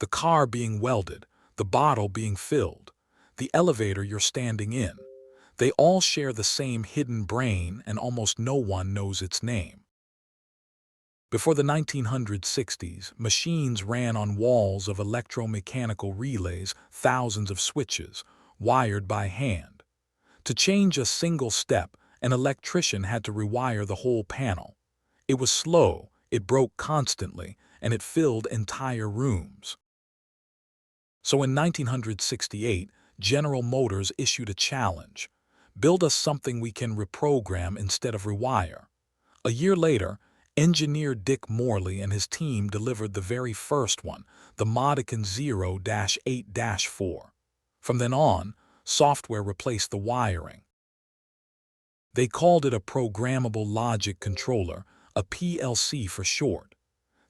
The car being welded, the bottle being filled, the elevator you're standing in. They all share the same hidden brain, and almost no one knows its name. Before the 1960s, machines ran on walls of electromechanical relays, thousands of switches, wired by hand. To change a single step, an electrician had to rewire the whole panel. It was slow, it broke constantly, and it filled entire rooms. So in 1968, General Motors issued a challenge. Build us something we can reprogram instead of rewire. A year later, engineer Dick Morley and his team delivered the very first one, the Modican 0-8-4. From then on, software replaced the wiring. They called it a programmable logic controller, a PLC for short.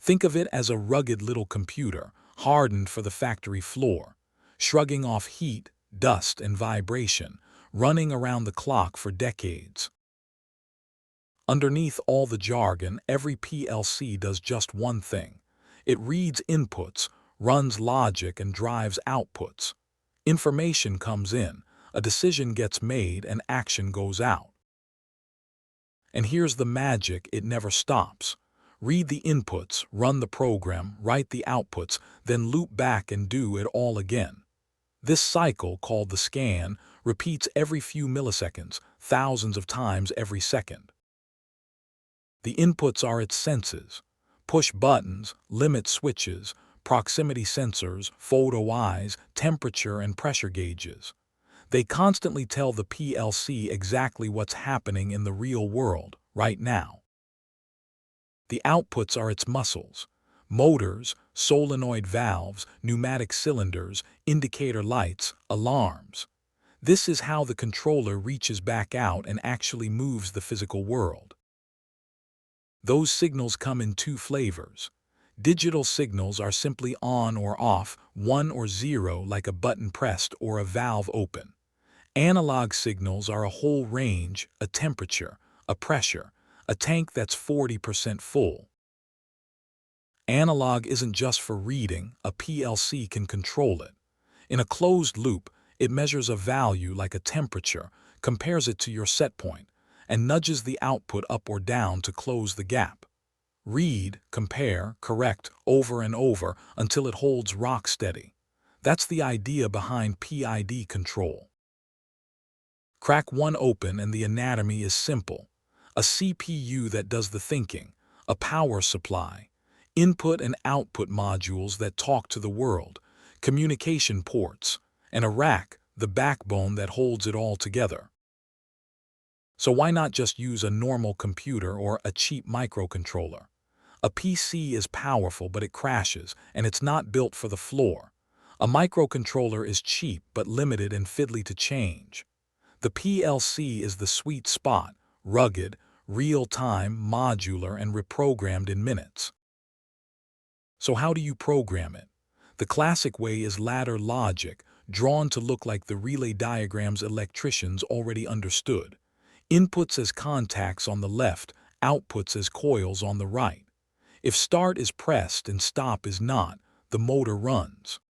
Think of it as a rugged little computer, hardened for the factory floor, shrugging off heat, dust, and vibration, running around the clock for decades. Underneath all the jargon, every PLC does just one thing. It reads inputs, runs logic, and drives outputs. Information comes in, a decision gets made, and action goes out. And here's the magic: it never stops. Read the inputs, run the program, write the outputs, then loop back and do it all again. This cycle, called the scan, repeats every few milliseconds, thousands of times every second. The inputs are its senses: push buttons, limit switches, proximity sensors, photo eyes, temperature and pressure gauges. They constantly tell the PLC exactly what's happening in the real world, right now. The outputs are its muscles: motors, solenoid valves, pneumatic cylinders, indicator lights, alarms. This is how the controller reaches back out and actually moves the physical world. Those signals come in two flavors. Digital signals are simply on or off, 1 or 0, like a button pressed or a valve open. Analog signals are a whole range: a temperature, a pressure, a tank that's 40% full. Analog isn't just for reading, a PLC can control it. In a closed loop, it measures a value like a temperature, compares it to your set point, and nudges the output up or down to close the gap. Read, compare, correct over and over until it holds rock steady. That's the idea behind PID control. Crack one open and the anatomy is simple. A CPU that does the thinking, a power supply, input and output modules that talk to the world, communication ports, and a rack, the backbone that holds it all together. So why not just use a normal computer or a cheap microcontroller? A PC is powerful, but it crashes, and it's not built for the floor. A microcontroller is cheap but limited and fiddly to change. The PLC is the sweet spot: rugged, real-time, modular, and reprogrammed in minutes. So how do you program it? The classic way is ladder logic, drawn to look like the relay diagrams electricians already understood. Inputs as contacts on the left, outputs as coils on the right. If start is pressed and stop is not, the motor runs.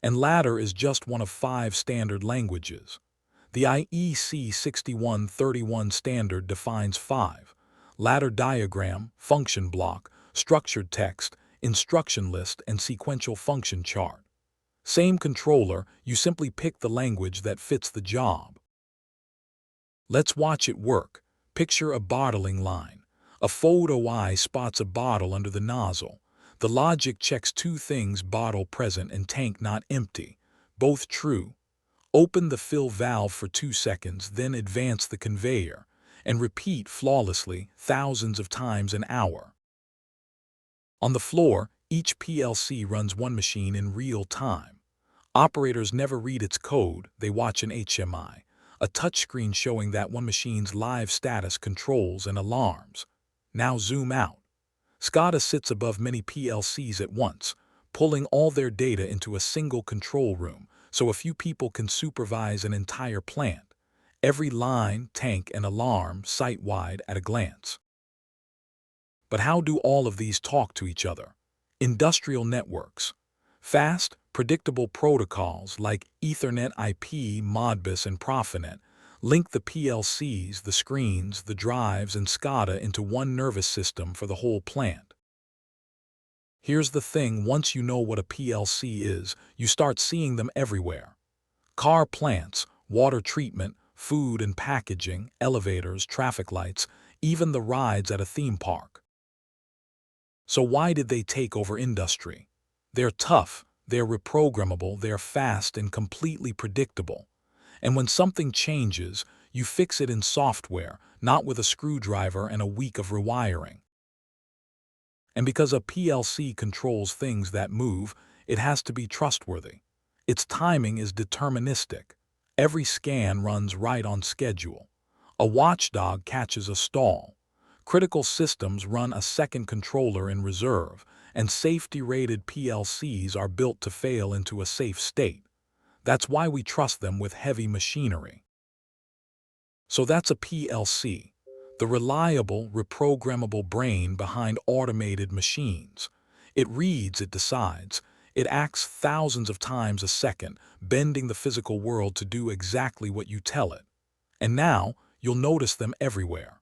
And ladder is just one of 5 standard languages. The IEC 6131 standard defines 5: ladder diagram, function block, structured text, instruction list, and sequential function chart. Same controller, you simply pick the language that fits the job. Let's watch it work. Picture a bottling line. A photo eye spots a bottle under the nozzle. The logic checks 2 things: bottle present and tank not empty. Both true. Open the fill valve for 2 seconds, then advance the conveyor, and repeat flawlessly, thousands of times an hour. On the floor, each PLC runs one machine in real time. Operators never read its code, they watch an HMI, a touchscreen showing that one machine's live status, controls, and alarms. Now zoom out. SCADA sits above many PLCs at once, pulling all their data into a single control room, so a few people can supervise an entire plant. Every line, tank, and alarm site-wide at a glance. But how do all of these talk to each other? Industrial networks. Fast, predictable protocols like Ethernet IP, Modbus, and Profinet link the PLCs, the screens, the drives, and SCADA into one nervous system for the whole plant. Here's the thing, once you know what a PLC is, you start seeing them everywhere. Car plants, water treatment, food and packaging, elevators, traffic lights, even the rides at a theme park. So why did they take over industry? They're tough, they're reprogrammable, they're fast and completely predictable. And when something changes, you fix it in software, not with a screwdriver and a week of rewiring. And because a PLC controls things that move, it has to be trustworthy. Its timing is deterministic. Every scan runs right on schedule. A watchdog catches a stall. Critical systems run a second controller in reserve, and safety-rated PLCs are built to fail into a safe state. That's why we trust them with heavy machinery. So that's a PLC, the reliable, reprogrammable brain behind automated machines. It reads, it decides. It acts thousands of times a second, bending the physical world to do exactly what you tell it. And now, you'll notice them everywhere.